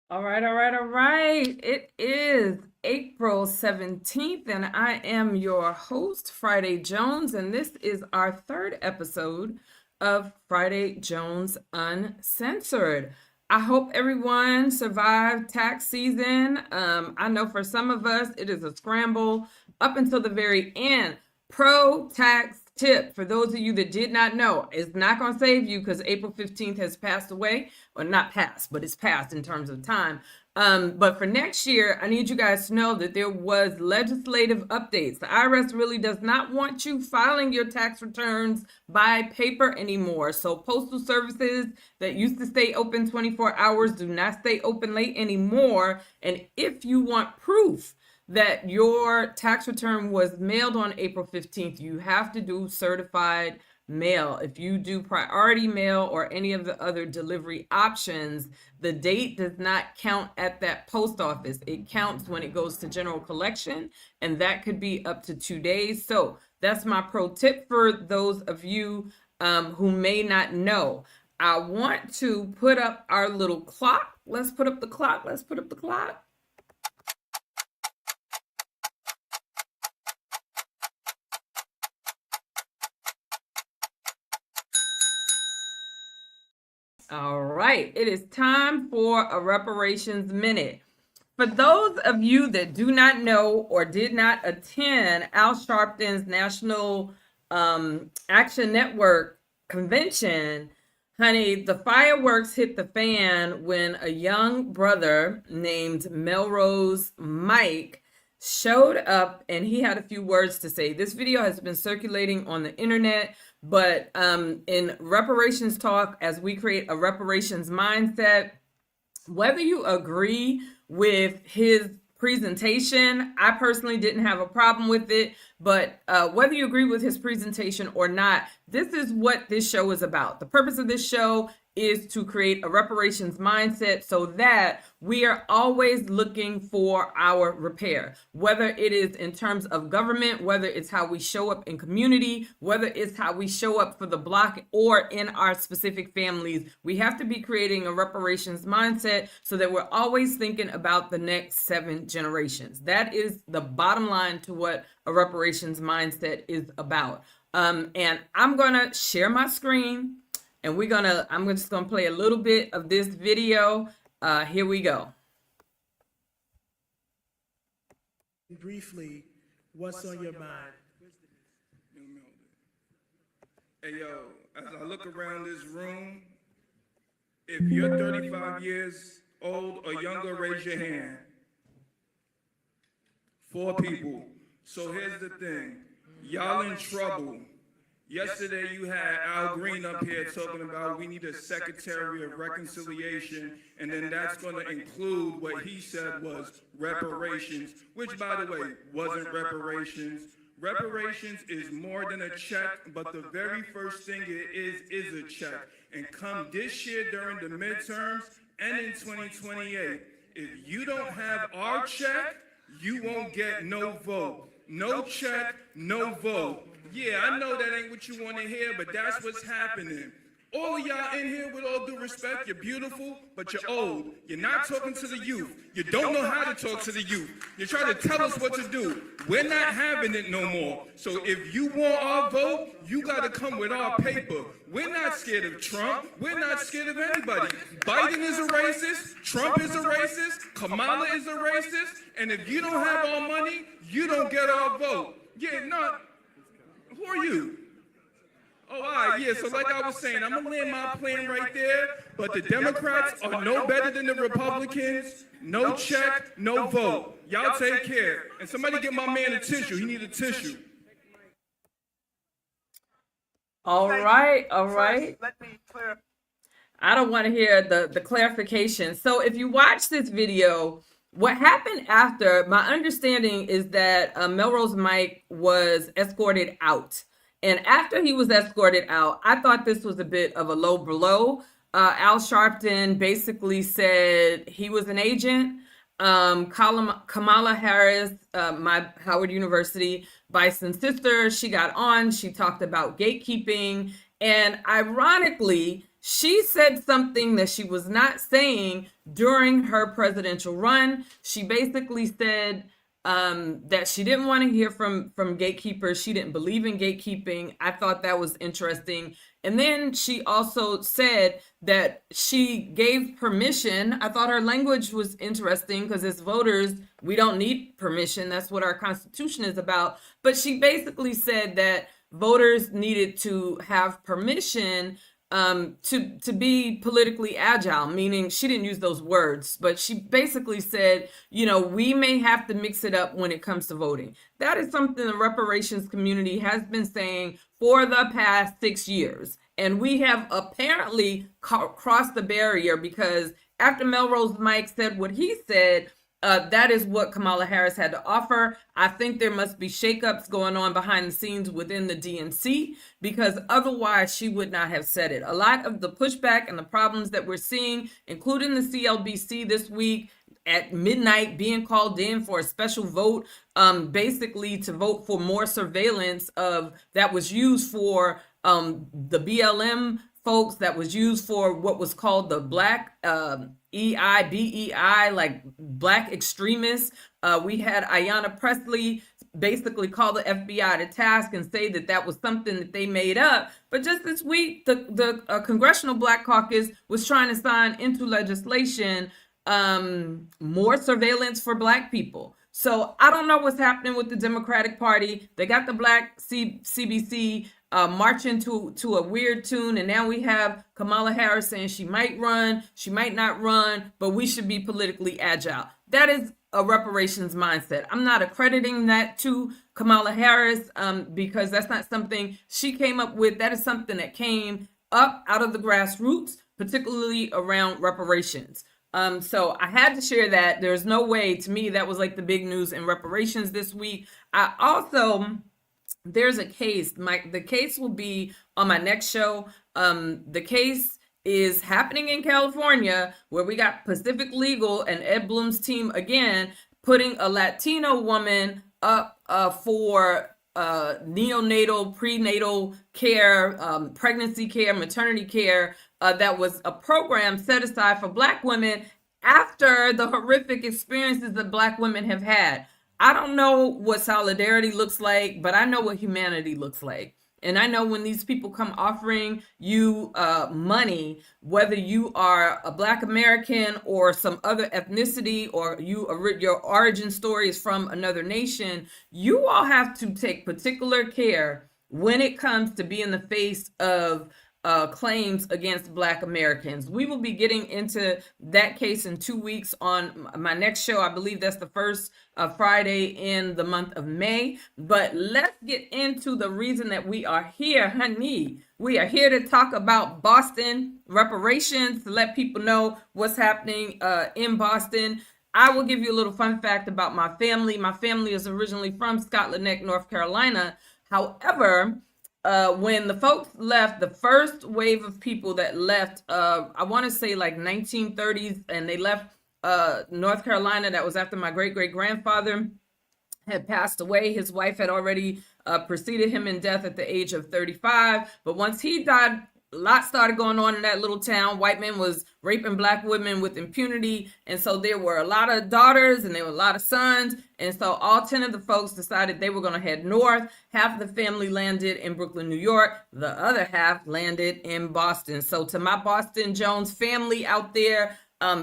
All right. It is April 17th, and I am your host, Friday Jones, and this is our third episode of Friday Jones Uncensored. I hope everyone survived tax season. I know for some of us, it is a scramble up until the very end. Pro tax tip for those of you that did not know, it's not going to save you because April 15th has passed away, or not passed, but it's passed in terms of time. But for next year, I need you guys to know that there was legislative updates. The IRS really does not want you filing your tax returns by paper anymore. So postal services that used to stay open 24 hours do not stay open late anymore. And if you want proof that your tax return was mailed on April 15th, you have to do certified mail. If you do priority mail or any of the other delivery options, the date does not count at that post office. It counts when it goes to general collection, and that could be up to 2 days. So that's my pro tip for those of you who may not know. I want to put up our little clock. Let's put up the clock. Let's put up the clock. All right, it is time for a reparations minute. For those of you that do not know or did not attend Al Sharpton's National Action Network convention, honey, the fireworks hit the fan when a young brother named Melrose Mike showed up and he had a few words to say. This video has been circulating on the internet, but in reparations talk, as we create a reparations mindset, whether you agree with his presentation, I personally didn't have a problem with it, but whether you agree with his presentation or not, this is what this show is about. The purpose of this show is to create a reparations mindset so that we are always looking for our repair, whether it is in terms of government, whether it's how we show up in community, whether it's how we show up for the block or in our specific families. We have to be creating a reparations mindset so that we're always thinking about the next 7 generations. That is the bottom line to what a reparations mindset is about. And I'm gonna share my screen, and I'm just gonna play a little bit of this video. Here we go. Briefly, what's on your mind? Hey yo, as I look around this room, if you're 35 years old or younger, raise your hand. 4 people. So here's the thing, y'all in trouble. Yesterday you had Al Green up here talking about we need a Secretary of Reconciliation, and then that's going to include what he said was reparations, which by the way wasn't reparations. Reparations is more than a check, but the very first thing it is a check. And come this year during the midterms and in 2028, if you don't have our check, you won't get no vote. No check, no vote. Yeah, I know that ain't what you want to hear, but that's what's happening. All of y'all in here, with all due respect, you're beautiful, but you're old. You're not talking to the youth. You don't know how to talk to the youth. You're trying to tell us what to do. We're not having it no more. So if you want our vote, you got to come with our paper. We're not scared of Trump. We're not scared of anybody. Biden is a racist. Trump is a racist. Kamala is a racist. And if you don't have our money, you don't get our vote. Yeah, no. Who are you? Oh, all right, yeah, so like I was saying, I'm going to land my plane right there, but the Democrats are no better than the Republicans. No check, no vote. Y'all take care. And somebody get my man a tissue. He need a tissue. All right. Let me clear. I don't want to hear the clarification. So if you watch this video, what happened after, my understanding is that Melrose Mike was escorted out. And after he was escorted out, I thought this was a bit of a low blow. Al Sharpton basically said he was an agent. Kamala Harris, my Howard University Bison sister, she got on. She talked about gatekeeping. And ironically, She said something that she was not saying during her presidential run. She basically said that she didn't want to hear from gatekeepers. She didn't believe in gatekeeping. I thought that was interesting. And then she also said that she gave permission. I thought her language was interesting because as voters, we don't need permission. That's what our Constitution is about. But she basically said that voters needed to have permission to be politically agile, meaning she didn't use those words, but she basically said, we may have to mix it up when it comes to voting. That is something the reparations community has been saying for the past 6 years. And we have apparently crossed the barrier because after Melrose Mike said what he said, that is what Kamala Harris had to offer. I think there must be shakeups going on behind the scenes within the DNC because otherwise she would not have said it. A lot of the pushback and the problems that we're seeing, including the CLBC this week at midnight being called in for a special vote, basically to vote for more surveillance that was used for the BLM folks, that was used for what was called the Black BEI, like Black extremists. We had Ayanna Pressley basically call the FBI to task and say that was something that they made up. But just this week, the Congressional Black Caucus was trying to sign into legislation more surveillance for Black people. So I don't know what's happening with the Democratic Party. They got the Black CBC marching to a weird tune, and now we have Kamala Harris saying she might run, she might not run, but we should be politically agile. That is a reparations mindset. I'm not accrediting that to Kamala Harris because that's not something she came up with. That is something that came up out of the grassroots, particularly around reparations. So I had to share that. There's no way, to me, that was like the big news in reparations this week. There's a case. The case will be on my next show. The case is happening in California, where we got Pacific Legal and Ed Bloom's team again putting a Latino woman up for neonatal, prenatal care, pregnancy care, maternity care. That was a program set aside for Black women after the horrific experiences that Black women have had. I don't know what solidarity looks like, but I know what humanity looks like. And I know when these people come offering you money, whether you are a Black American or some other ethnicity, or your origin story is from another nation, you all have to take particular care when it comes to being the face of claims against Black Americans. We will be getting into that case in 2 weeks on my next show. I believe that's the first Friday in the month of May. But let's get into the reason that we are here, honey. We are here to talk about Boston reparations, to let people know what's happening in Boston. I will give you a little fun fact about my family. My family is originally from Scotland Neck, North Carolina. However, when the folks left, the first wave of people that left, I want to say like 1930s, and they left North Carolina. That was after my great-great-grandfather had passed away. His wife had already preceded him in death at the age of 35. But once he died, a lot started going on in that little town. White men was raping Black women with impunity. And so there were a lot of daughters and there were a lot of sons. And so all 10 of the folks decided they were going to head north. Half of the family landed in Brooklyn, New York. The other half landed in Boston. So to my Boston Jones family out there,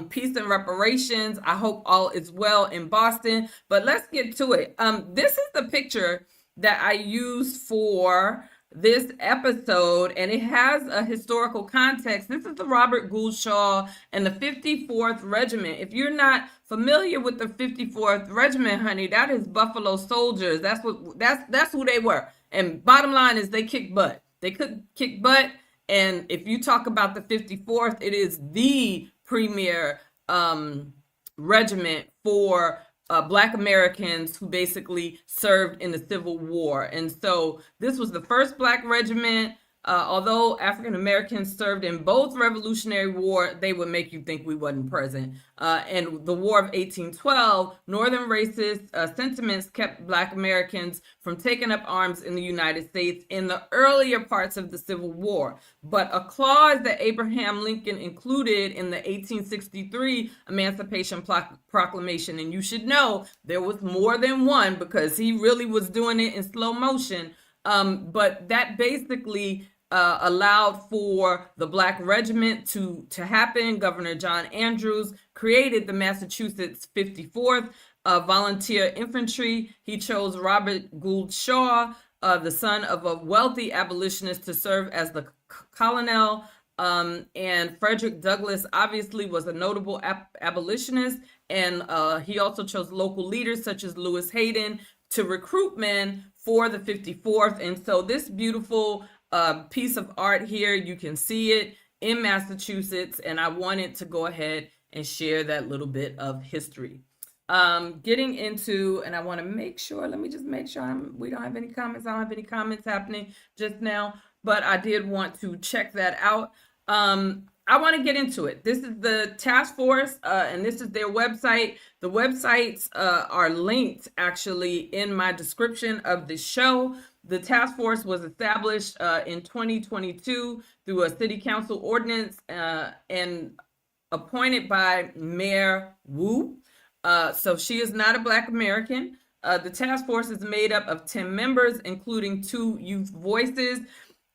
peace and reparations. I hope all is well in Boston. But let's get to it. This is the picture that I used for this episode, and it has a historical context. This is the Robert Gould Shaw and the 54th Regiment. If you're not familiar with the 54th Regiment, honey, that is Buffalo Soldiers. That's who they were. And bottom line is they kick butt. They could kick butt. And if you talk about the 54th, it is the premier regiment for Black Americans who basically served in the Civil War. And so this was the first Black regiment Although African Americans served in both Revolutionary War, they would make you think we wasn't present. And the War of 1812, Northern racist sentiments kept Black Americans from taking up arms in the United States in the earlier parts of the Civil War. But a clause that Abraham Lincoln included in the 1863 Emancipation Proclamation, and you should know there was more than one because he really was doing it in slow motion. But that basically allowed for the Black Regiment to happen. Governor John Andrews created the Massachusetts 54th Volunteer Infantry. He chose Robert Gould Shaw, the son of a wealthy abolitionist, to serve as the colonel. And Frederick Douglass obviously was a notable abolitionist, and he also chose local leaders such as Lewis Hayden to recruit men for the 54th. And so this beautiful piece of art here, you can see it in Massachusetts, and I wanted to go ahead and share that little bit of history. Getting into, and I want to make sure, let me just make sure we don't have any comments. I don't have any comments happening just now, but I did want to check that out. I want to get into it. This is the task force, and this is their website. The websites are linked actually in my description of the show. The task force was established in 2022 through a city council ordinance and appointed by Mayor Wu. So she is not a Black American. The task force is made up of 10 members, including 2 youth voices.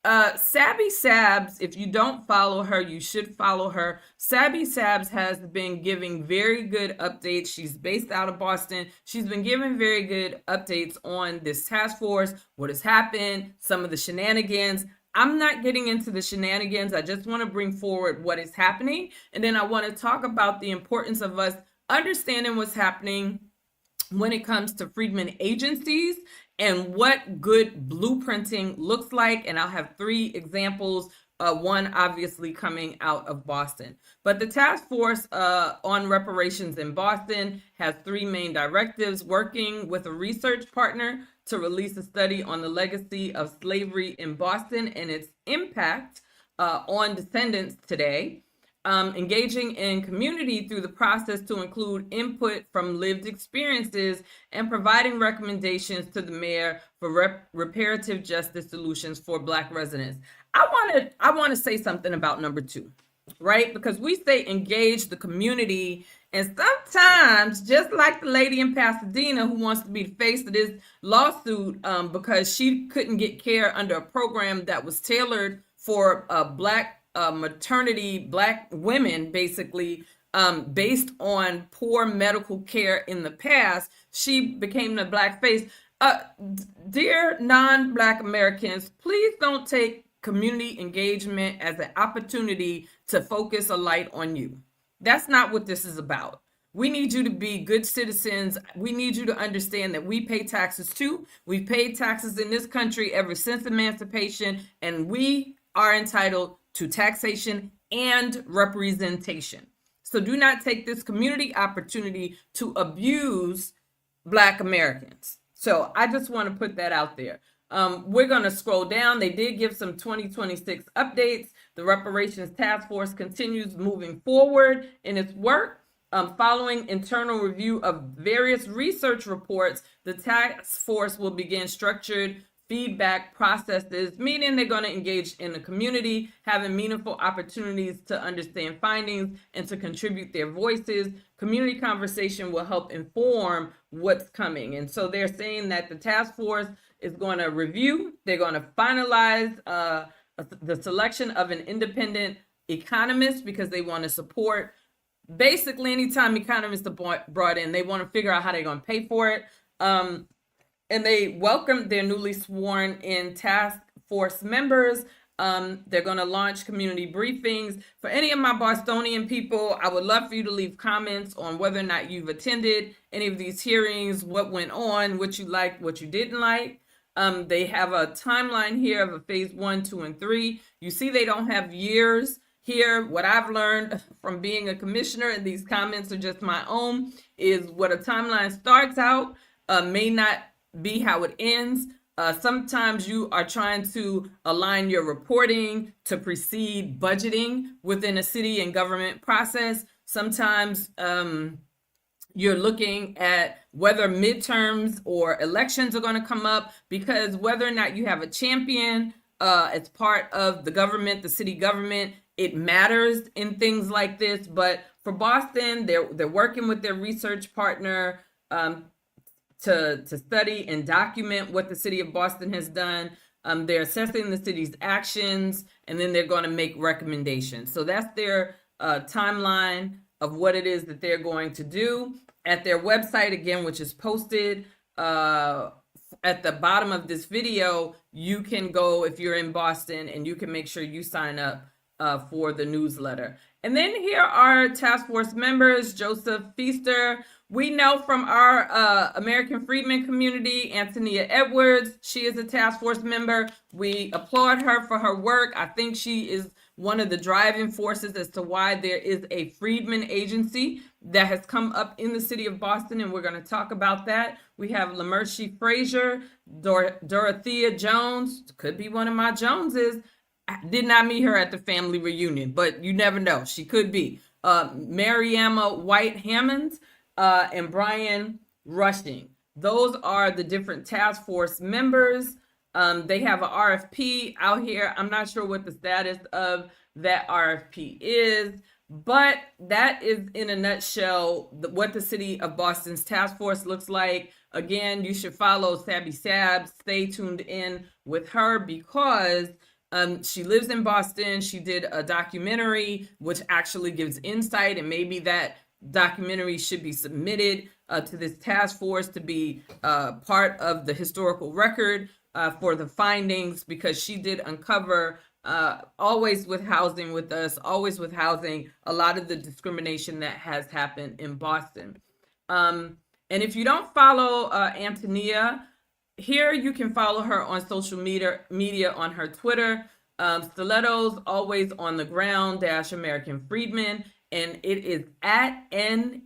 Sabby Sabs, if you don't follow her, you should follow her. Sabby Sabs has been giving very good updates. She's based out of Boston. She's been giving very good updates on this task force, what has happened, some of the shenanigans. I'm not getting into the shenanigans. I just want to bring forward what is happening. And then I want to talk about the importance of us understanding what's happening when it comes to freedmen agencies and what good blueprinting looks like. And I'll have 3 examples, one obviously coming out of Boston. But the task force on reparations in Boston has 3 main directives: working with a research partner to release a study on the legacy of slavery in Boston and its impact on descendants today. Engaging in community through the process to include input from lived experiences, and providing recommendations to the mayor for reparative justice solutions for Black residents. I want to say something about number 2, right? Because we say engage the community, and sometimes, just like the lady in Pasadena who wants to be the face of this lawsuit because she couldn't get care under a program that was tailored for Black maternity, Black women, basically, based on poor medical care in the past, she became the Black face. Dear non-Black Americans, please don't take community engagement as an opportunity to focus a light on you. That's not what this is about. We need you to be good citizens. We need you to understand that we pay taxes too. We've paid taxes in this country ever since emancipation, and we are entitled to taxation and representation. So do not take this community opportunity to abuse Black Americans. So I just want to put that out there. We're going to scroll down. They did give some 2026 updates. The Reparations Task Force continues moving forward in its work. Following internal review of various research reports, the task force will begin structured feedback processes, meaning they're going to engage in the community, having meaningful opportunities to understand findings and to contribute their voices. Community conversation will help inform what's coming. And so they're saying that the task force is going to review, they're going to finalize the selection of an independent economist, because they want to support, basically anytime economists are brought in, they want to figure out how they're going to pay for it. And they welcomed their newly sworn in task force members. They're going to launch community briefings. For any of my Bostonian people, I would love for you to leave comments on whether or not you've attended any of these hearings, what went on, what you liked, what you didn't like. They have a timeline here of a phase 1, 2, and 3. You see they don't have years here. What I've learned from being a commissioner, and these comments are just my own, is what a timeline starts out may not be how it ends. Sometimes you are trying to align your reporting to precede budgeting within a city and government process. Sometimes you're looking at whether midterms or elections are going to come up, because whether or not you have a champion as part of the government, the city government, it matters in things like this. But for Boston, they're working with their research partner to study and document what the city of Boston has done. They're assessing the city's actions, and then they're going to make recommendations. So that's their timeline of what it is that they're going to do. At their website, again, which is posted at the bottom of this video, you can go, if you're in Boston, and you can make sure you sign up for the newsletter. And then here are task force members. Joseph Feaster. We know from our American Freedmen community, Antonia Edwards, she is a task force member. We applaud her for her work. I think she is one of the driving forces as to why there is a Freedmen agency that has come up in the city of Boston, and we're going to talk about that. We have Lamercy Frazier, Dorothea Jones, could be one of my Joneses. I did not meet her at the family reunion, but you never know. She could be. Mariama White Hammonds and Brian Rushing. Those are the different task force members. They have an RFP out here. I'm not sure what the status of that RFP is, but that is in a nutshell what the city of Boston's task force looks like. Again, you should follow Sabby Sabs. Stay tuned in with her because she lives in Boston. She did a documentary which actually gives insight, and maybe that documentary should be submitted to this task force to be part of the historical record for the findings, because she did uncover, always with housing with us, always with housing, a lot of the discrimination that has happened in Boston. And if you don't follow Antonia, here you can follow her on social media on her Twitter. Stilettos Always on the Ground -- American Freedmen, and it is at NE_ADOS.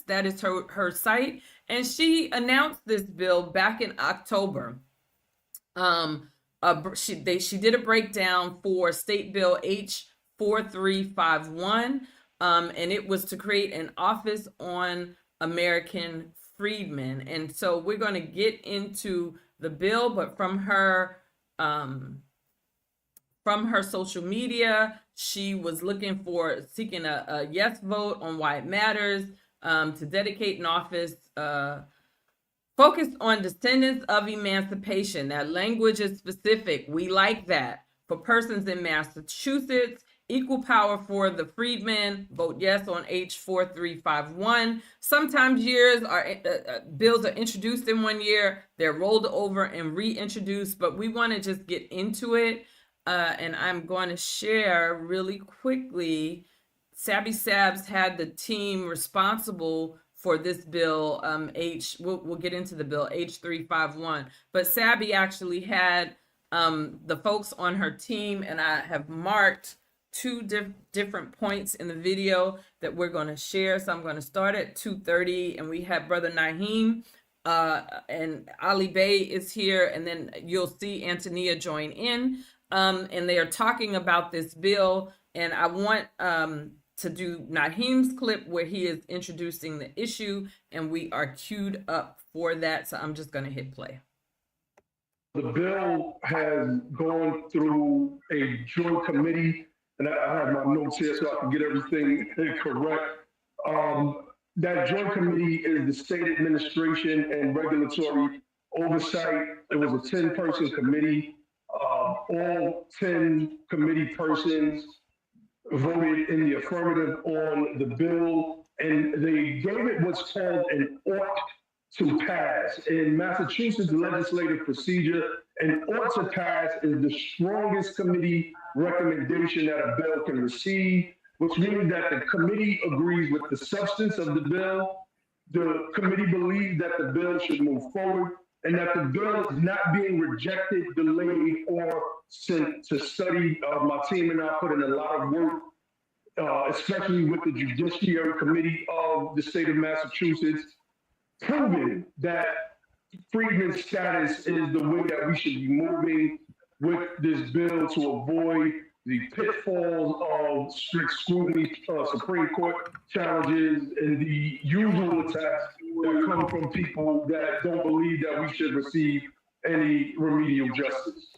That is her site, and she announced this bill back in October. She did a breakdown for State Bill H4351, and it was to create an office on American Freedmen. And so we're going to get into the bill, but from her social media, she was seeking a yes vote on why it matters, to dedicate an office focused on descendants of emancipation. That language is specific. We like that. For persons in Massachusetts, equal power for the freedmen. Vote yes on H4351. Sometimes bills are introduced in one year, they're rolled over and reintroduced, but we want to just get into it. And I'm going to share really quickly. Sabby Sabs had the team responsible for this bill. We'll get into the bill H351, but Sabby actually had the folks on her team, and I have marked two different points in the video that we're going to share. So I'm going to start at 2:30, and we have Brother Naheem and Ali Bey is here, and then you'll see Antonia join in, and they are talking about this bill. And I want to do Naheem's clip where he is introducing the issue, and we are queued up for that. So I'm just going to hit play. The bill has gone through a joint committee, and I have my notes here so I can get everything correct. That joint committee is the State Administration and Regulatory Oversight. It was a 10-person committee. All 10 committee persons voted in the affirmative on the bill, and they gave it what's called an ought to pass. In Massachusetts legislative procedure, an ought to pass is the strongest committee recommendation that a bill can receive, which means that the committee agrees with the substance of the bill. The committee believes that the bill should move forward, and that the bill is not being rejected, delayed, or sent to study. My team and I put in a lot of work, especially with the Judiciary Committee of the state of Massachusetts, proving that freedman status is the way that we should be moving with this bill to avoid the pitfalls of strict scrutiny, Supreme Court challenges, and the usual attacks that come from people that don't believe that we should receive any remedial justice.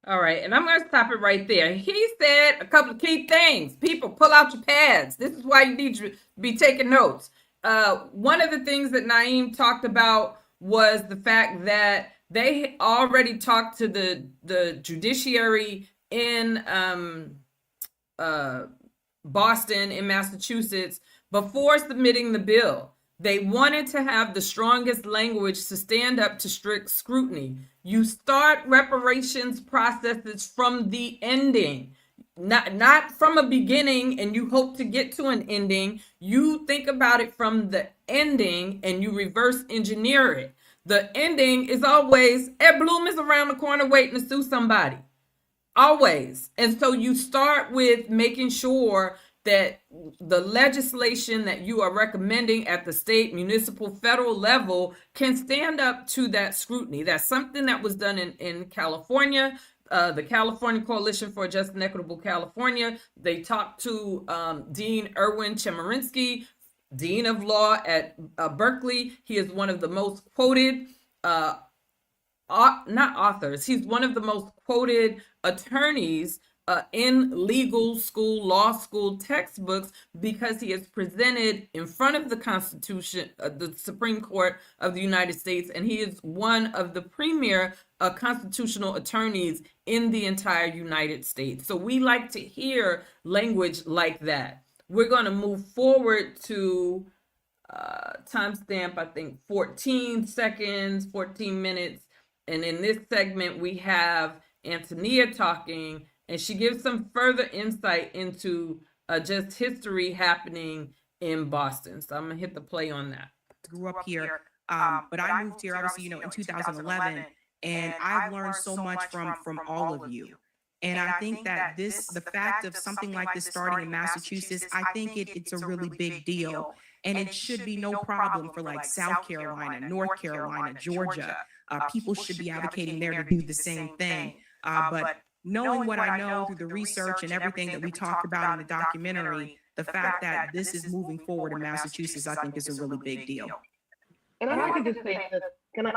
All right, and I'm going to stop it right there. He said a couple of key things. People, pull out your pads. This is why you need to be taking notes. One of the things that Naeem talked about was the fact that they already talked to the judiciary in Boston, in Massachusetts, before submitting the bill. They wanted to have the strongest language to stand up to strict scrutiny. You start reparations processes from the ending, not from a beginning and you hope to get to an ending. You think about it from the ending and you reverse engineer it. The ending is always, Ed Bloom is around the corner waiting to sue somebody. Always. And so you start with making sure that the legislation that you are recommending at the state, municipal, federal level can stand up to that scrutiny. That's something that was done in California, the California Coalition for a Just and Equitable California. They talked to Dean Erwin Chemerinsky, Dean of Law at Berkeley. He is one of the most quoted not authors. He's one of the most quoted attorneys in legal school, law school textbooks, because he is presented in front of the Constitution, the Supreme Court of the United States, and he is one of the premier constitutional attorneys in the entire United States. So we like to hear language like that. We're going to move forward to timestamp, I think 14 seconds, 14 minutes. And in this segment, we have Antonia talking, and she gives some further insight into just history happening in Boston. So I'm going to hit the play on that. Grew up here, but I moved here, obviously, in 2011, and I've learned so much from all of you. And I think that the fact of something like this starting in Massachusetts, I think it's a really big deal. And it should be no problem for like South Carolina, North Carolina, Georgia. People should be advocating there to do the same thing. But knowing what I know through the research and everything that we talked about in the documentary, the fact that this is moving forward in Massachusetts, I think is a really big deal. And I'd like to just say that, can I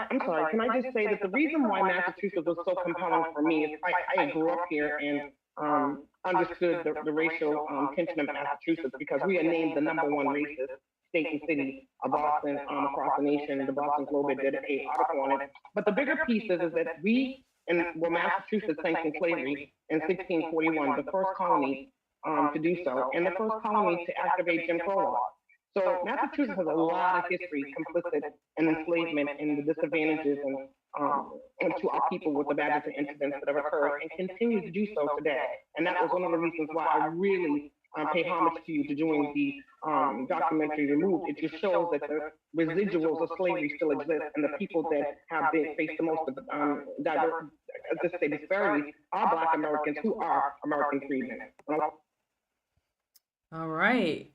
just say that the reason why Massachusetts was so compelling for me is I grew up here and understood the racial tension of Massachusetts, because we are named the #1 racist state and city of Boston across the nation. The Boston Globe did an article on it. But the bigger piece is that Massachusetts sanctioned slavery in 1641, the first colony to do so, and the first colony to activate Jim Crow law. So Massachusetts has a lot of history complicit in enslavement and the disadvantages and to our people with the bad incidents that have occurred and continue to do so today. And that was one of the reasons why I really pay homage to you to doing the documentary Removed. It just shows that the residuals of slavery still exist, and the people that have faced the most disparities are Black Americans who are American freedmen. All right.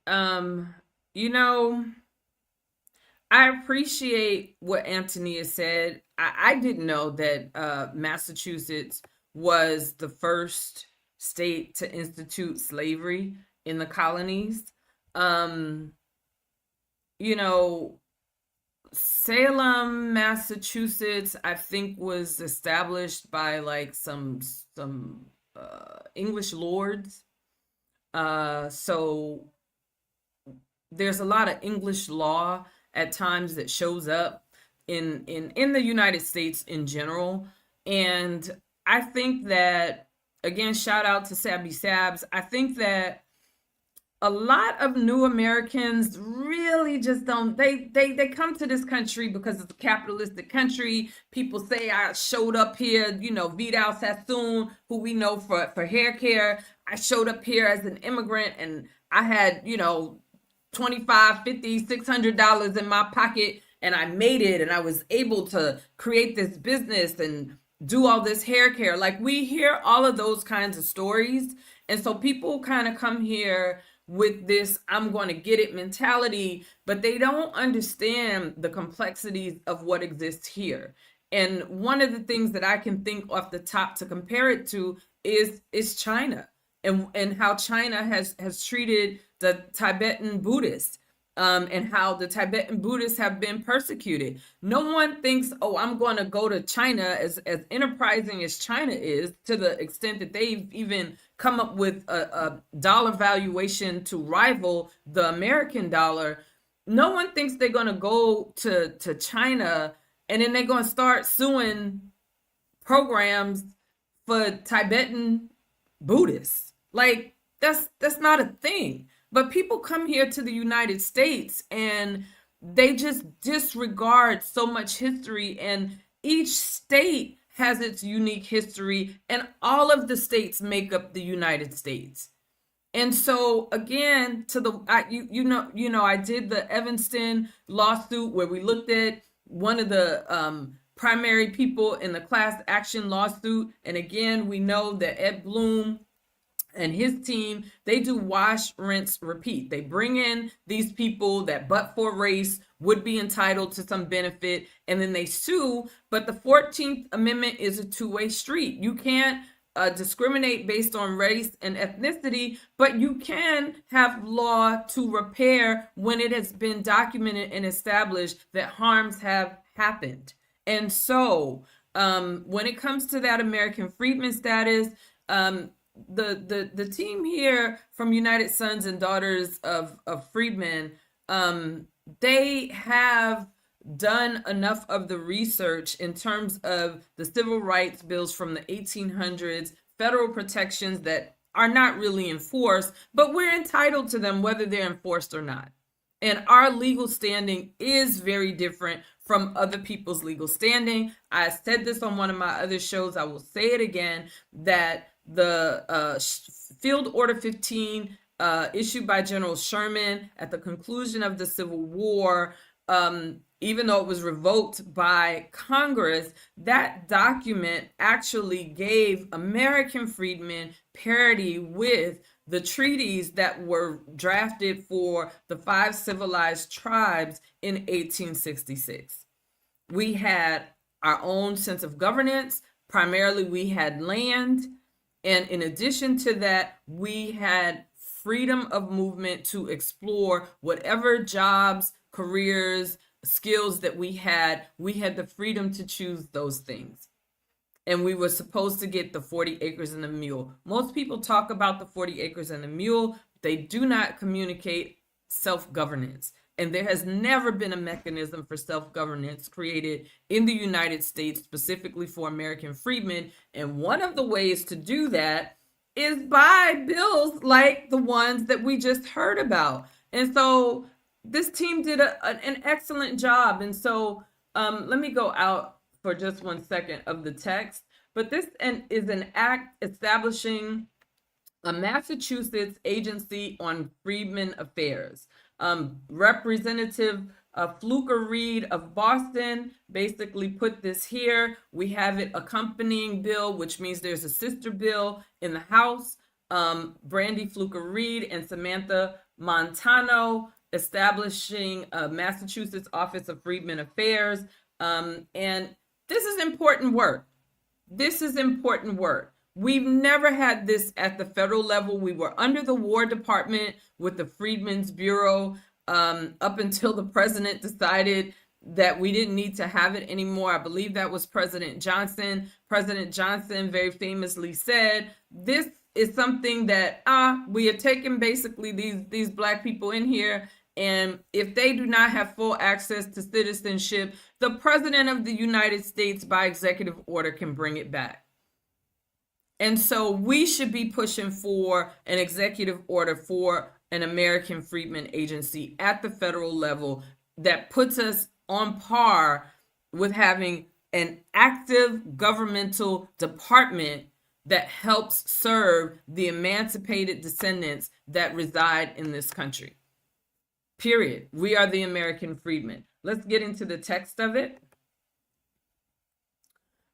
I appreciate what Antonia said. I didn't know that Massachusetts was the first state to institute slavery in the colonies. Salem, Massachusetts, I think was established by like some English lords. So there's a lot of English law at times that shows up in the United States in general. And I think that, again, shout out to Sabby Sabs. I think that a lot of new Americans really just don't, they come to this country because it's a capitalistic country. People say I showed up here, Vidal Sassoon, who we know for hair care. I showed up here as an immigrant and I had, $25, $50, $600 in my pocket, and I made it, and I was able to create this business and do all this hair care. Like, we hear all of those kinds of stories, and so people kind of come here with this I'm going to get it mentality, but they don't understand the complexities of what exists here. And one of the things that I can think off the top to compare it to is China, and how China has treated the Tibetan Buddhists, and how the Tibetan Buddhists have been persecuted. No one thinks, oh, I'm going to go to China, as enterprising as China is, to the extent that they've even come up with a dollar valuation to rival the American dollar. No one thinks they're going to go to China and then they're going to start suing programs for Tibetan Buddhists. Like, that's not a thing. But people come here to the United States and they just disregard so much history, and each state has its unique history, and all of the states make up the United States. And so again, I did the Evanston lawsuit where we looked at one of the primary people in the class action lawsuit. And again, we know that Ed Bloom and his team, they do wash, rinse, repeat. They bring in these people that but for race would be entitled to some benefit, and then they sue. But the 14th Amendment is a two-way street. You can't discriminate based on race and ethnicity, but you can have law to repair when it has been documented and established that harms have happened. And so when it comes to that American Freedmen status, the team here from United Sons and Daughters of Freedmen, they have done enough of the research in terms of the civil rights bills from the 1800s, federal protections that are not really enforced, but we're entitled to them whether they're enforced or not. And our legal standing is very different from other people's legal standing. I said this on one of my other shows. I will say it again, that the Field Order 15 issued by General Sherman at the conclusion of the Civil War, even though it was revoked by Congress, that document actually gave American freedmen parity with the treaties that were drafted for the 5 civilized tribes in 1866. We had our own sense of governance. Primarily, we had land. And in addition to that, we had freedom of movement to explore whatever jobs, careers, skills that we had the freedom to choose those things. And we were supposed to get the 40 acres and a mule. Most people talk about the 40 acres and a mule. They do not communicate self-governance. And there has never been a mechanism for self-governance created in the United States specifically for American freedmen. And one of the ways to do that is by bills like the ones that we just heard about. And so this team did an excellent job. And so let me go out for just 1 second of the text. But this is an act establishing a Massachusetts Agency on Freedmen Affairs. Representative Fluker Reed of Boston basically put this here. We have it accompanying bill, which means there's a sister bill in the House. Brandy Fluker Reed and Samantha Montano establishing a Massachusetts Office of Freedmen Affairs. And this is important work. This is important work. We've never had this at the federal level. We were under the War Department with the Freedmen's Bureau up until the president decided that we didn't need to have it anymore. I believe that was President Johnson. President Johnson very famously said, this is something that we are taking basically these Black people in here, and if they do not have full access to citizenship, the President of the United States by executive order can bring it back. And so we should be pushing for an executive order for an American Freedmen Agency at the federal level that puts us on par with having an active governmental department that helps serve the emancipated descendants that reside in this country. Period. We are the American freedmen. Let's get into the text of it.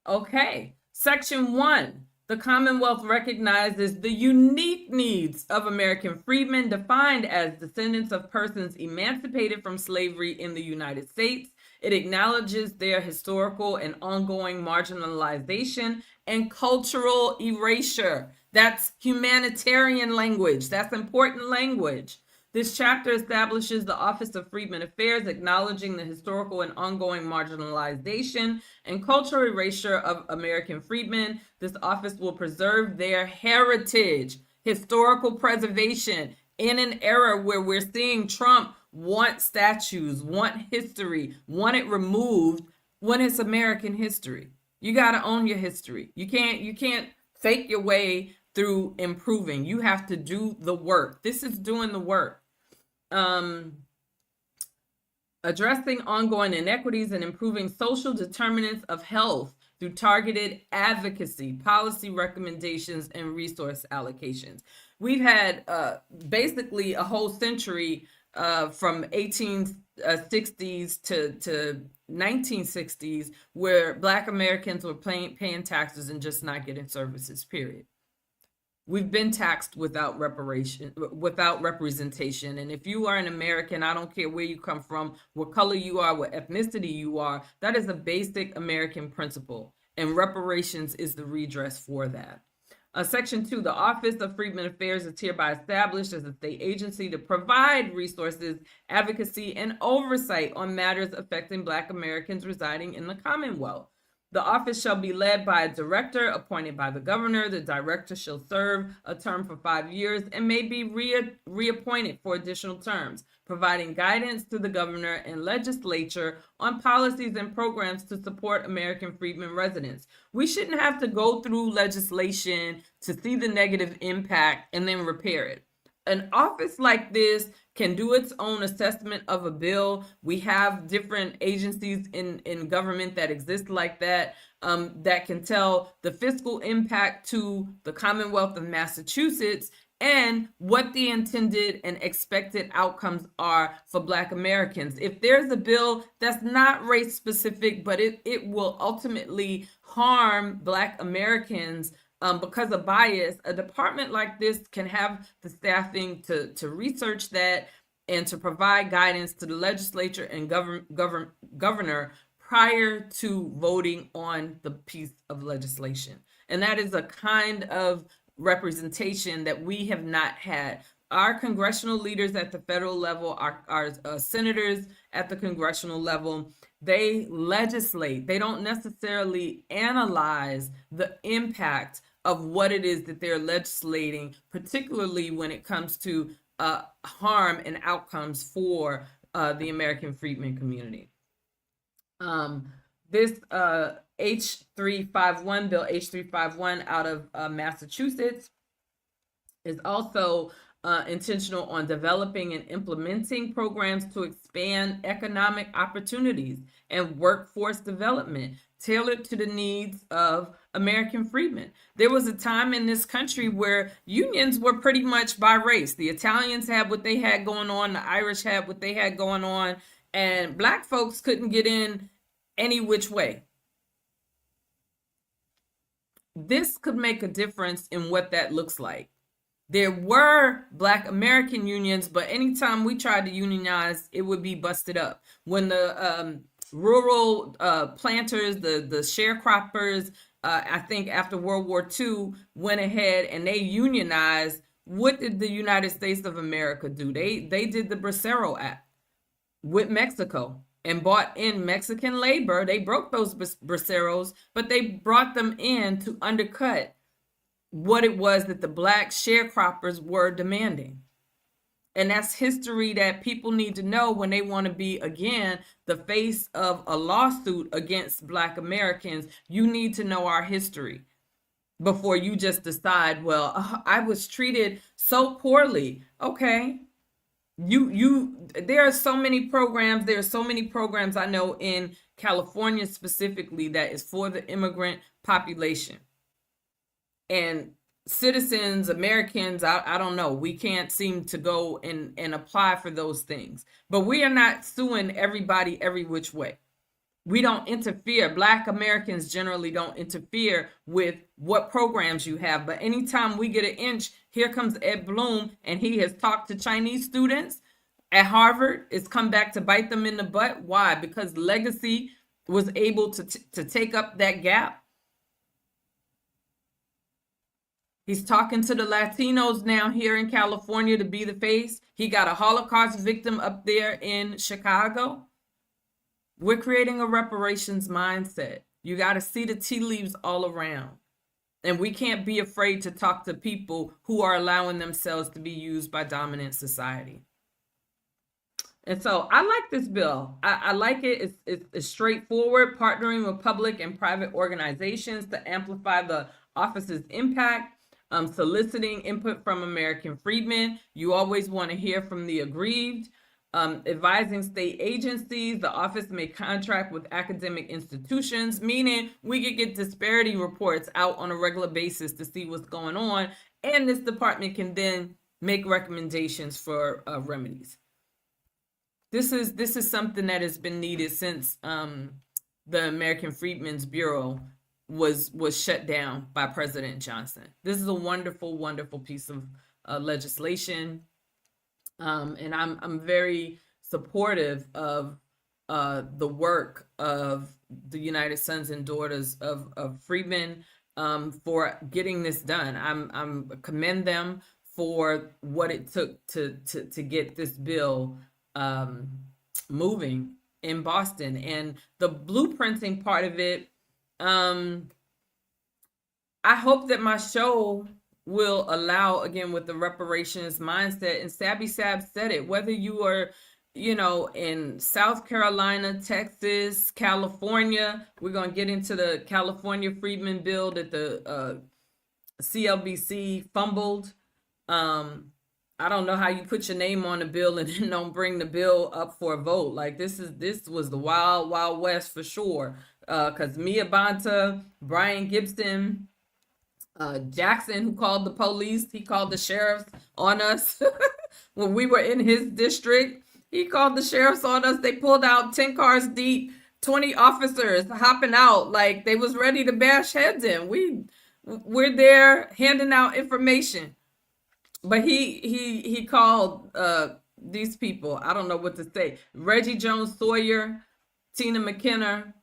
Okay. Section 1. The Commonwealth recognizes the unique needs of American freedmen defined as descendants of persons emancipated from slavery in the United States. It acknowledges their historical and ongoing marginalization and cultural erasure. That's humanitarian language. That's important language. This chapter establishes the Office of Freedmen Affairs, acknowledging the historical and ongoing marginalization and cultural erasure of American freedmen. This office will preserve their heritage, historical preservation, in an era where we're seeing Trump want statues, want history, want it removed when it's American history. You got to own your history. You can't fake your way through improving. You have to do the work. This is doing the work. Addressing ongoing inequities and improving social determinants of health through targeted advocacy, policy recommendations, and resource allocations. We've had basically a whole century from 1860s to 1960s where Black Americans were paying taxes and just not getting services, period. We've been taxed without representation. And if you are an American, I don't care where you come from, what color you are, what ethnicity you are, that is a basic American principle. And reparations is the redress for that. Section 2, the Office of Freedmen Affairs is hereby established as a state agency to provide resources, advocacy, and oversight on matters affecting Black Americans residing in the Commonwealth. The office shall be led by a director appointed by the governor. The director shall serve a term for 5 years and may be reappointed for additional terms, providing guidance to the governor and legislature on policies and programs to support American freedmen residents. We shouldn't have to go through legislation to see the negative impact and then repair it. An office like this can do its own assessment of a bill. We have different agencies in government that exist like that, that can tell the fiscal impact to the Commonwealth of Massachusetts and what the intended and expected outcomes are for Black Americans. If there's a bill that's not race specific, but it will ultimately harm Black Americans because of bias, a department like this can have the staffing to research that and to provide guidance to the legislature and governor prior to voting on the piece of legislation. And that is a kind of representation that we have not had. Our congressional leaders at the federal level, our senators at the congressional level, they legislate. They don't necessarily analyze the impact of what it is that they're legislating, particularly when it comes to harm and outcomes for the American freedmen community. This H351, Bill H351 out of Massachusetts, is also intentional on developing and implementing programs to expand economic opportunities and workforce development tailored to the needs of American freedmen. There was a time in this country where unions were pretty much by race. The Italians had what they had going on, the Irish had what they had going on, and Black folks couldn't get in any which way. This could make a difference in what that looks like. There were Black American unions, but anytime we tried to unionize, it would be busted up. When the rural planters, the sharecroppers, I think after World War II, went ahead and they unionized, what did the United States of America do? They did the Bracero Act with Mexico and brought in Mexican labor. They broke those braceros, but they brought them in to undercut what it was that the Black sharecroppers were demanding. And that's history that people need to know when they want to be, again, the face of a lawsuit against Black Americans. You need to know our history before you just decide, well, I was treated so poorly. Okay. There are so many programs. There are so many programs I know in California specifically that is for the immigrant population. And citizens, Americans, I don't know, we can't seem to go and apply for those things. But we are not suing everybody every which way. We don't interfere. Black Americans generally don't interfere with what programs you have. But anytime we get an inch, here comes Ed Bloom, and he has talked to Chinese students at Harvard. It's come back to bite them in the butt. Why? Because Legacy was able to take up that gap. He's talking to the Latinos now here in California to be the face. He got a Holocaust victim up there in Chicago. We're creating a reparations mindset. You got to see the tea leaves all around. And we can't be afraid to talk to people who are allowing themselves to be used by dominant society. And so I like this bill. I like it. It's straightforward, partnering with public and private organizations to amplify the office's impact. Soliciting input from American Freedmen. You always want to hear from the aggrieved. Advising state agencies. The office may contract with academic institutions, meaning we could get disparity reports out on a regular basis to see what's going on. And this department can then make recommendations for remedies. This is something that has been needed since the American Freedmen's Bureau was shut down by President Johnson. This is a wonderful, wonderful piece of legislation, and I'm very supportive of the work of the United Sons and Daughters of Freedmen for getting this done. I'm commend them for what it took to get this bill moving in Boston, and the blueprinting part of it. I hope that my show will allow, again, with the reparations mindset, and Sabby Sab said it, whether you are, in South Carolina, Texas, California, we're going to get into the California Freedmen bill that the CLBC fumbled. I don't know how you put your name on the bill and then don't bring the bill up for a vote. Like this was the wild, wild west for sure. Because Mia Bonta, Brian Gibson, Jackson, who called the police, he called the sheriffs on us when we were in his district. He called the sheriffs on us. They pulled out 10 cars deep, 20 officers hopping out like they was ready to bash heads in. We're there handing out information. But he called these people, I don't know what to say, Reggie Jones Sawyer, Tina McKenna,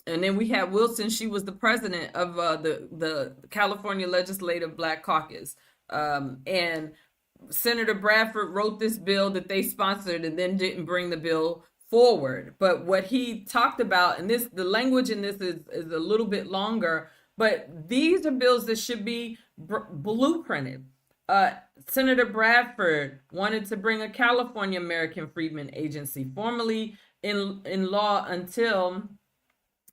and then we had Wilson. She was the president of the California Legislative Black Caucus. And Senator Bradford wrote this bill that they sponsored and then didn't bring the bill forward. But what he talked about, and the language in this is a little bit longer, but these are bills that should be blueprinted. Senator Bradford wanted to bring a California American Freedmen Agency, formerly in law until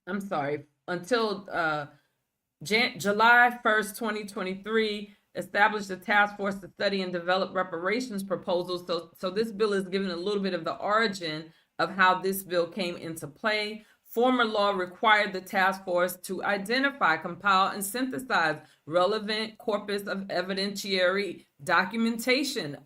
July 1st, 2023, established a task force to study and develop reparations proposals. So this bill is giving a little bit of the origin of how this bill came into play. Former law required the task force to identify, compile, and synthesize relevant corpus of evidentiary documentation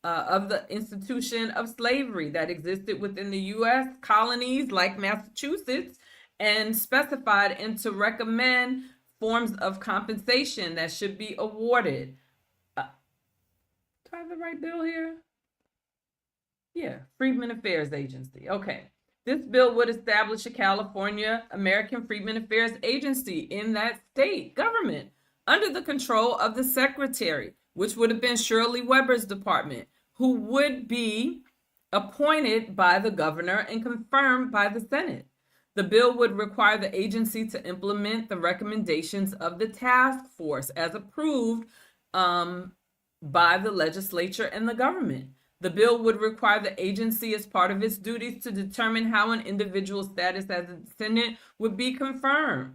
of the institution of slavery that existed within the U.S. colonies like Massachusetts, and specified and to recommend forms of compensation that should be awarded. Do I have the right bill here? Yeah, Freedmen Affairs Agency. Okay. This bill would establish a California American Freedmen Affairs Agency in that state government under the control of the secretary, which would have been Shirley Weber's department, who would be appointed by the governor and confirmed by the Senate. The bill would require the agency to implement the recommendations of the task force as approved by the legislature and the government. The bill would require the agency, as part of its duties, to determine how an individual's status as a descendant would be confirmed.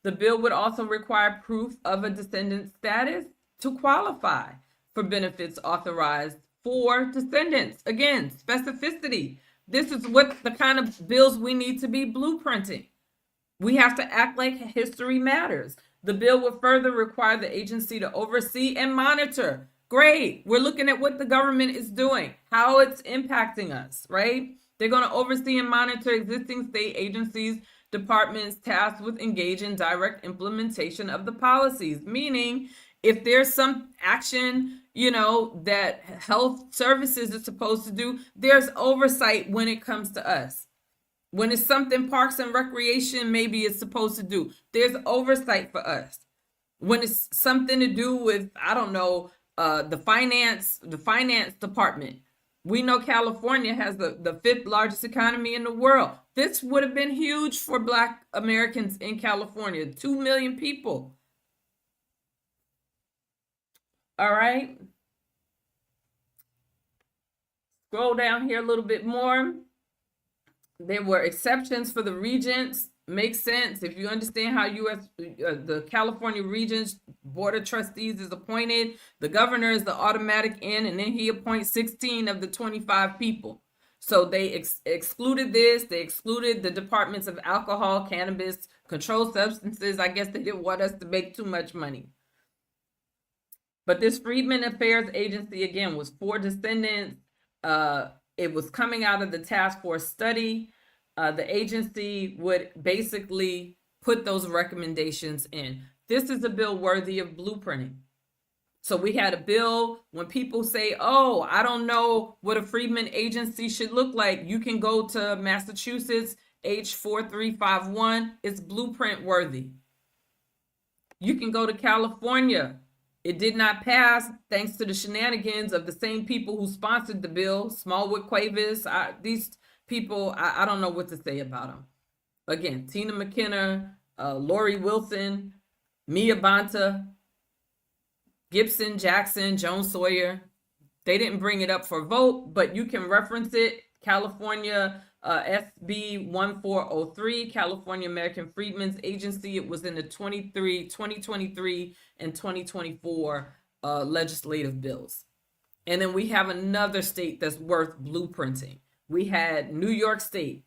The bill would also require proof of a descendant's status to qualify for benefits authorized for descendants. Again, specificity. This is what the kind of bills we need to be blueprinting. We have to act like history matters. The bill would further require the agency to oversee and monitor. Great. We're looking at what the government is doing, how it's impacting us, right? They're going to oversee and monitor existing state agencies, departments tasked with engaging direct implementation of the policies. Meaning, if there's some action, that health services are supposed to do, there's oversight when it comes to us. When it's something Parks and Recreation maybe is supposed to do, there's oversight for us. When it's something to do with, I don't know, the finance department. We know California has the fifth largest economy in the world. This would have been huge for Black Americans in California, 2 million people. All right. Scroll down here a little bit more. There were exceptions for the regents. Makes sense if you understand how the California Regents Board of Trustees is appointed. The governor is the automatic in, and then he appoints 16 of the 25 people. So they excluded this. They excluded the departments of alcohol, cannabis, controlled substances. I guess they didn't want us to make too much money. But this Freedmen Affairs Agency, again, was for descendants. It was coming out of the task force study. The agency would basically put those recommendations in. This is a bill worthy of blueprinting. So we had a bill. When people say, oh, I don't know what a Freedmen agency should look like, you can go to Massachusetts H4351. It's blueprint worthy. You can go to California. It did not pass thanks to the shenanigans of the same people who sponsored the bill, Smallwood Cuevas. These people, I don't know what to say about them. Again, Tina McKenna, Lori Wilson, Mia Bonta, Gibson, Jackson, Joan Sawyer. They didn't bring it up for vote, but you can reference it. California SB 1403, California American Freedmen's Agency. It was in the 2023 and 2024 legislative bills. And then we have another state that's worth blueprinting. We had New York State.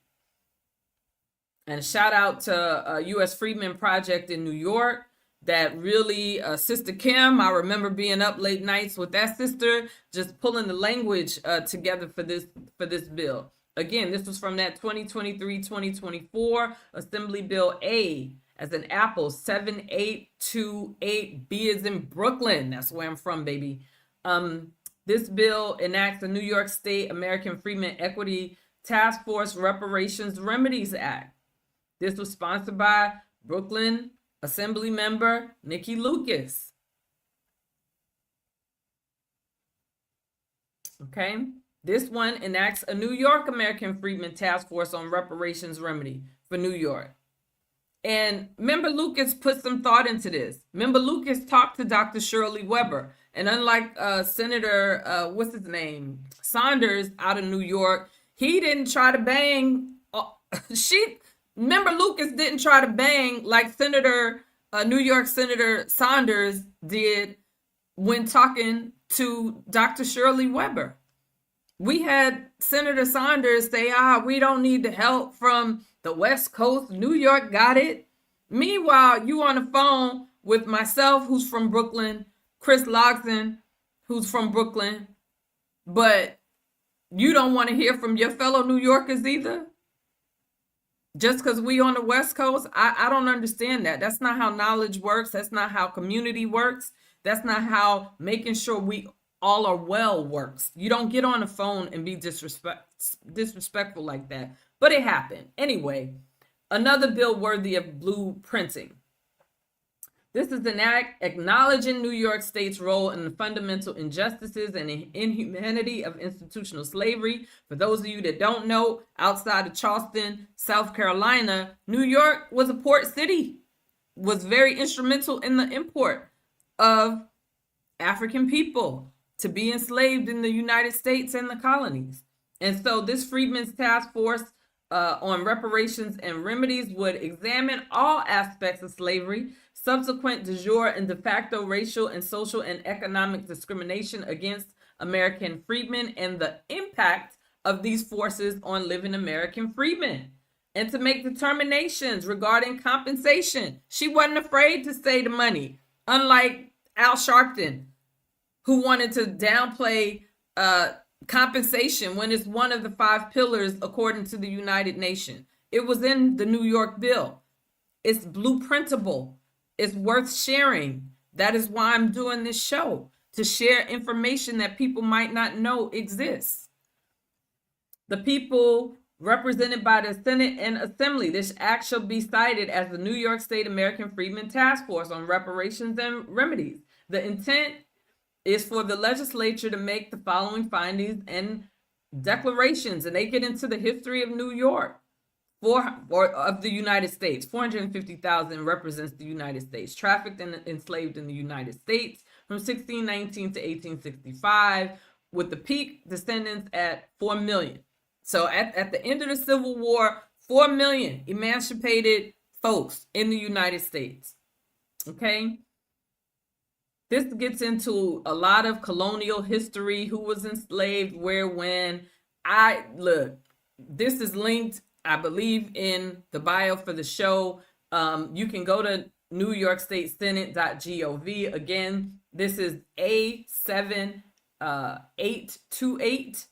And shout out to U.S. Freedmen Project in New York that really, Sister Kim, I remember being up late nights with that sister, just pulling the language together for this bill. Again, this was from that 2023-2024 Assembly Bill A, as in Apple, 7828, B is in Brooklyn. That's where I'm from, baby. This bill enacts the New York State American Freedmen Equity Task Force Reparations Remedies Act. This was sponsored by Brooklyn Assembly member Nikki Lucas. Okay. This one enacts a New York American Freedmen Task Force on Reparations Remedy for New York. And Member Lucas put some thought into this. Member Lucas talked to Dr. Shirley Weber. And unlike Senator, what's his name, Saunders out of New York, he didn't try to bang. Member Lucas didn't try to bang like New York Senator Saunders did when talking to Dr. Shirley Weber. We had Senator Saunders say, we don't need the help from the West Coast. New York got it. Meanwhile, you on the phone with myself, who's from Brooklyn, Chris Logson, who's from Brooklyn, but you don't want to hear from your fellow New Yorkers either? Just because we on the West Coast? I don't understand that. That's not how knowledge works. That's not how community works. That's not how making sure we all are well works. You don't get on the phone and be disrespectful like that. But it happened. Anyway, another bill worthy of blueprinting. This is an act acknowledging New York State's role in the fundamental injustices and inhumanity of institutional slavery. For those of you that don't know, outside of Charleston, South Carolina, New York was a port city, was very instrumental in the import of African people to be enslaved in the United States and the colonies. And so this Freedmen's Task Force on Reparations and Remedies would examine all aspects of slavery, subsequent de jure and de facto racial and social and economic discrimination against American freedmen, and the impact of these forces on living American freedmen, and to make determinations regarding compensation. She wasn't afraid to say the money, unlike Al Sharpton, who wanted to downplay compensation when it's one of the 5 pillars according to the United Nations. It was in the New York bill. It's blueprintable. It's worth sharing. That is why I'm doing this show, to share information that people might not know exists. The people represented by the Senate and Assembly. This act shall be cited as the New York State American Freedmen Task Force on Reparations and Remedies. The intent is for the legislature to make the following findings and declarations, and they get into the history of New York or of the United States. 450,000 represents the United States, trafficked and enslaved in the United States from 1619 to 1865, with the peak descendants at 4 million. So at the end of the Civil War, 4 million emancipated folks in the United States. Okay? This gets into a lot of colonial history, who was enslaved, where, when. This is linked, I believe, in the bio for the show. You can go to NewYorkStateSenate.gov. Again, this is A7828.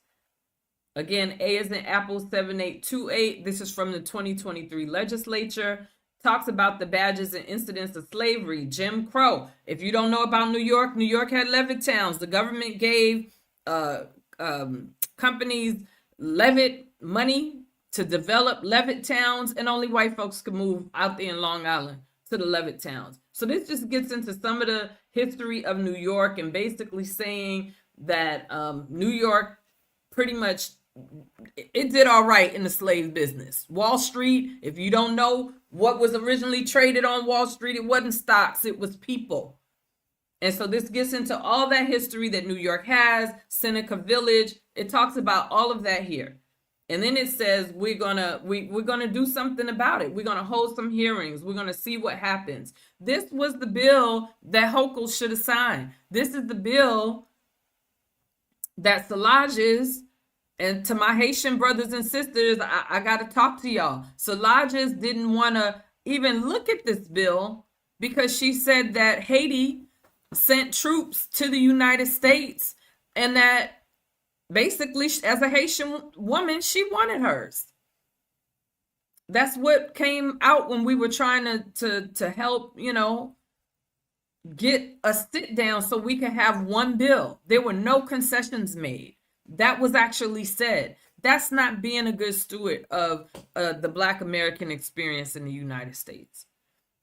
Again, A is in Apple, 7828. This is from the 2023 legislature. Talks about the badges and incidents of slavery, Jim Crow. If you don't know about New York, New York had Levittowns. The government gave companies Levitt money to develop Levitt towns, and only white folks could move out there in Long Island to the Levitt towns. So this just gets into some of the history of New York, and basically saying that New York pretty much, it did all right in the slave business. Wall Street, if you don't know what was originally traded on Wall Street, it wasn't stocks, it was people. And so this gets into all that history that New York has, Seneca Village. It talks about all of that here. And then it says we're gonna do something about it. We're gonna hold some hearings. We're gonna see what happens. This was the bill that Hochul should have signed. This is the bill that Szilagyi, and to my Haitian brothers and sisters, I gotta talk to y'all. Szilagyi didn't want to even look at this bill because she said that Haiti sent troops to the United States, and that basically, as a Haitian woman, she wanted hers. That's what came out when we were trying to help, get a sit down so we could have one bill. There were no concessions made. That was actually said. That's not being a good steward of the Black American experience in the United States.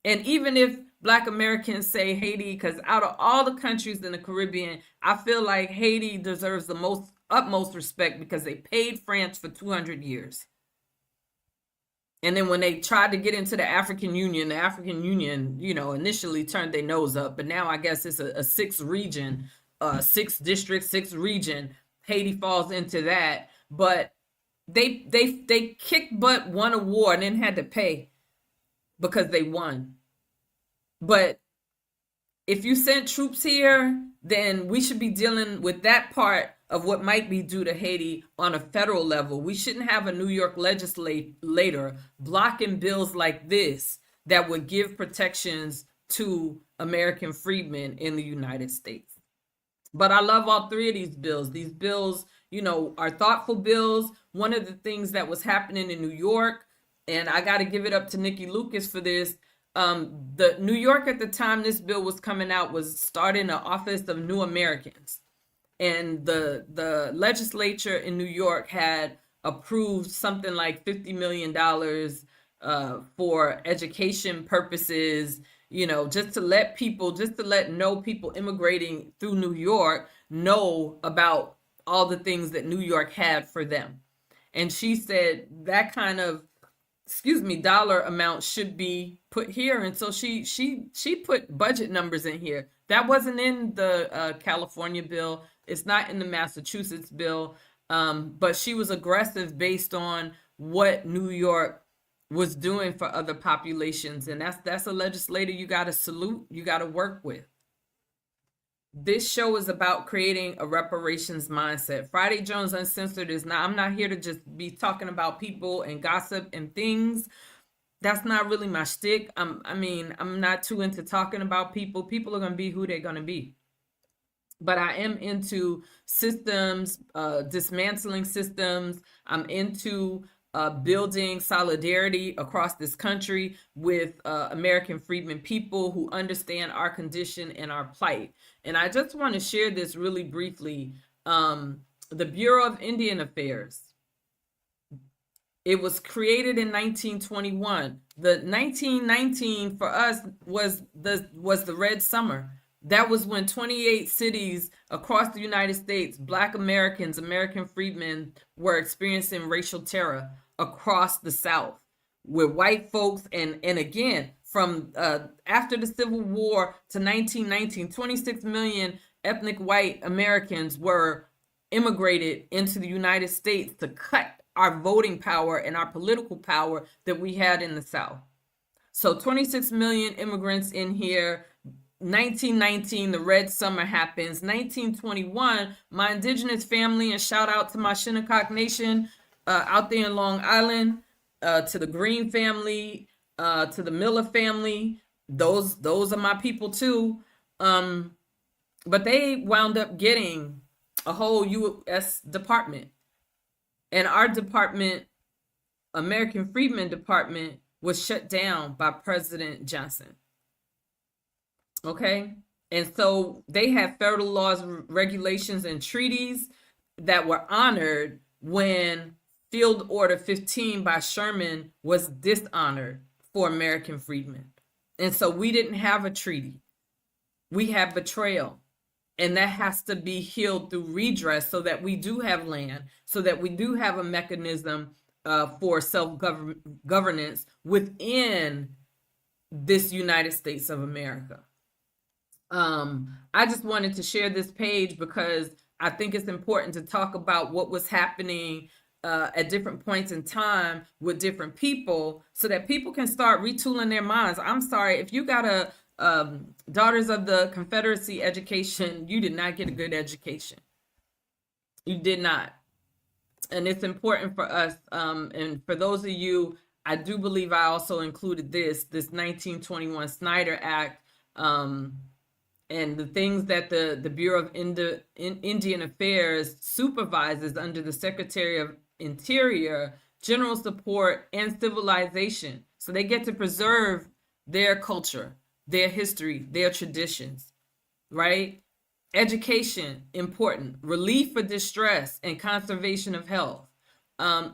And even if Black Americans say Haiti, because out of all the countries in the Caribbean, I feel like Haiti deserves the utmost respect because they paid France for 200 years. And then when they tried to get into the African Union, initially turned their nose up, but now I guess it's a 6 region, 6 district, 6 region. Haiti falls into that, but they kicked butt, won a war, and then had to pay because they won. But if you sent troops here, then we should be dealing with that part of what might be due to Haiti on a federal level. We shouldn't have a New York legislator blocking bills like this that would give protections to American freedmen in the United States. But I love all 3 of these bills. These bills, are thoughtful bills. One of the things that was happening in New York, and I got to give it up to Nikki Lucas for this, the New York at the time this bill was coming out was starting an office of New Americans. And the legislature in New York had approved something like $50 million for education purposes, just to let people immigrating through New York know about all the things that New York had for them. And she said that kind of, dollar amount should be put here. And so she put budget numbers in here. That wasn't in the California bill. It's not in the Massachusetts bill. But she was aggressive based on what New York was doing for other populations. And that's a legislator you got to salute, you got to work with. This show is about creating a reparations mindset. Friday Jones Uncensored is not, I'm not here to just be talking about people and gossip and things. That's not really my shtick. I'm not too into talking about people. People are going to be who they're going to be. but I am into systems, dismantling systems. I'm into building solidarity across this country with American freedmen people who understand our condition and our plight. And I just want to share this really briefly. The Bureau of Indian Affairs, it was created in 1921. The 1919 for us was the Red Summer. That was when 28 cities across the United States, Black Americans, American freedmen, were experiencing racial terror across the South, with white folks, and again, from after the Civil War to 1919, 26 million ethnic white Americans were immigrated into the United States to cut our voting power and our political power that we had in the South. So 26 million immigrants in here. 1919, the Red Summer happens. 1921, my indigenous family, and shout out to my Shinnecock Nation out there in Long Island, to the Green family, to the Miller family. Those are my people too. But they wound up getting a whole U.S. department. And our department, American Freedmen Department, was shut down by President Johnson. Okay? And so they had federal laws, regulations, and treaties that were honored when Field Order 15 by Sherman was dishonored for American freedmen. And so we didn't have a treaty. We have betrayal. And that has to be healed through redress so that we do have land, so that we do have a mechanism for self-governance within this United States of America. I just wanted to share this page because I think it's important to talk about what was happening at different points in time with different people so that people can start retooling their minds. I'm sorry, if you got a Daughters of the Confederacy education, you did not get a good education. You did not. And it's important for us, and for those of you, I do believe I also included this 1921 Snyder Act, and the things that the Bureau of Indian Affairs supervises under the Secretary of Interior, General Support, and Civilization. So they get to preserve their culture, their history, their traditions, right? Education, important. Relief for distress and conservation of health.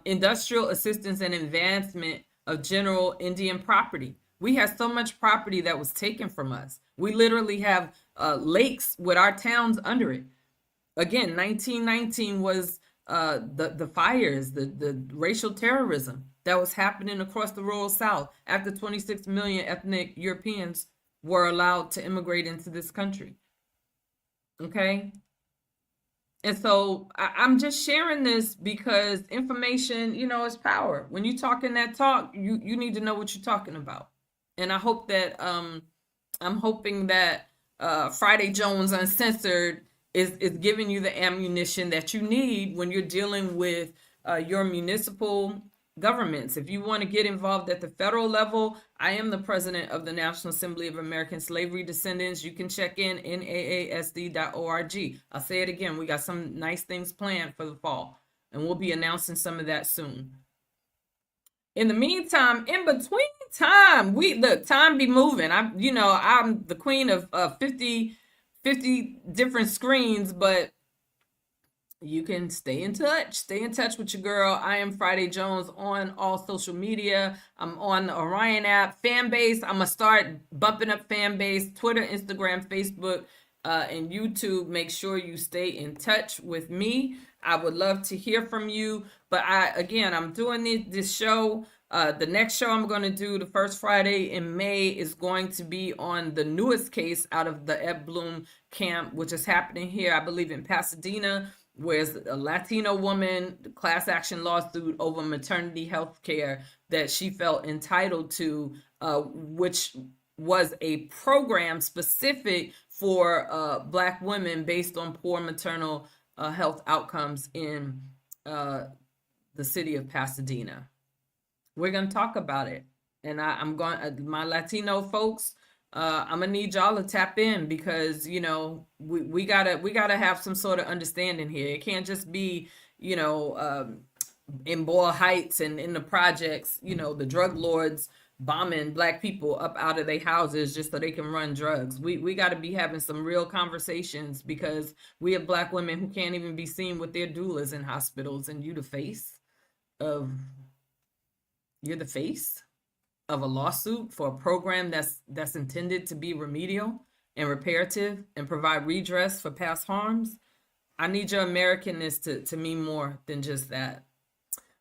Industrial assistance and advancement of general Indian property. We have so much property that was taken from us. We literally have lakes with our towns under it. Again, 1919 was the fires, the racial terrorism that was happening across the rural South after 26 million ethnic Europeans were allowed to immigrate into this country. Okay? And so I'm just sharing this because information, is power. When you talk in that talk, you need to know what you're talking about. And I hope that I'm hoping that Friday Jones Uncensored is giving you the ammunition that you need when you're dealing with your municipal governments. If you want to get involved at the federal level, I am the president of the National Assembly of American Slavery Descendants. You can check in naasd.org. I'll say it again. We got some nice things planned for the fall, and we'll be announcing some of that soon. In the meantime, in between time, time be moving. I'm the queen of 50 different screens, but you can stay in touch with your girl. I am Friday Jones on all social media. I'm on the Orion app, fan base. I'm gonna start bumping up fan base, Twitter, Instagram, Facebook, and YouTube. Make sure you stay in touch with me. I would love to hear from you. But I'm doing this show. The next show I'm going to do, the first Friday in May, is going to be on the newest case out of the Ed Bloom camp, which is happening here, I believe, in Pasadena, where a Latino woman, class action lawsuit over maternity health care that she felt entitled to, which was a program specific for Black women based on poor maternal health outcomes in the city of Pasadena. We're going to talk about it. And I'm going, my Latino folks, I'm gonna need y'all to tap in because you know we gotta have some sort of understanding here. It can't just be you know in Boyle Heights and in the projects, you know, the drug lords bombing black people up out of their houses just so they can run drugs. We got to be having some real conversations because we have black women who can't even be seen with their doulas in hospitals, and you're the face of a lawsuit for a program that's intended to be remedial and reparative and provide redress for past harms. I need your Americanness to mean more than just that.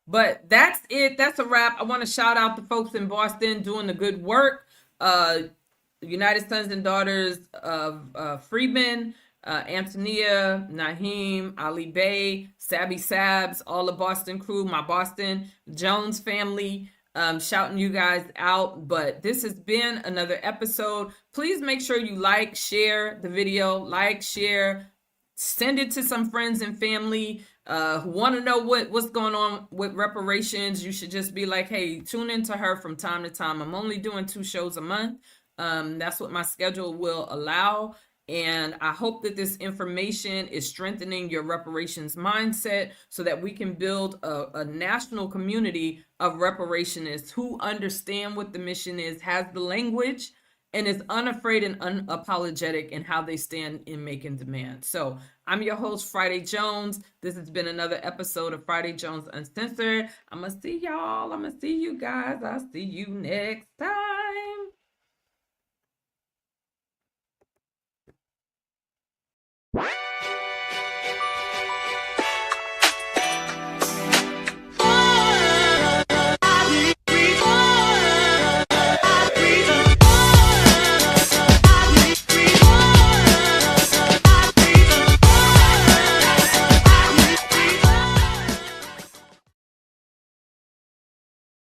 But that's it. That's a wrap. I want to shout out the folks in Boston doing the good work. United Sons and Daughters of Freedmen, Antonia, Naheem, Ali Bey, Sabby Sabs, all the Boston crew, my Boston Jones family, shouting you guys out. But this has been another episode. Please make sure you like, share the video, share, send it to some friends and family who want to know what's going on with reparations. You should just be like, hey, tune into her from time to time. I'm only doing 2 shows a month. That's what my schedule will allow. And I hope that this information is strengthening your reparations mindset so that we can build a national community of reparationists who understand what the mission is, has the language, and is unafraid and unapologetic in how they stand in making demands. So I'm your host, Friday Jones. This has been another episode of Friday Jones Uncensored. I'm going to see y'all. I'm going to see you guys. I'll see you next time.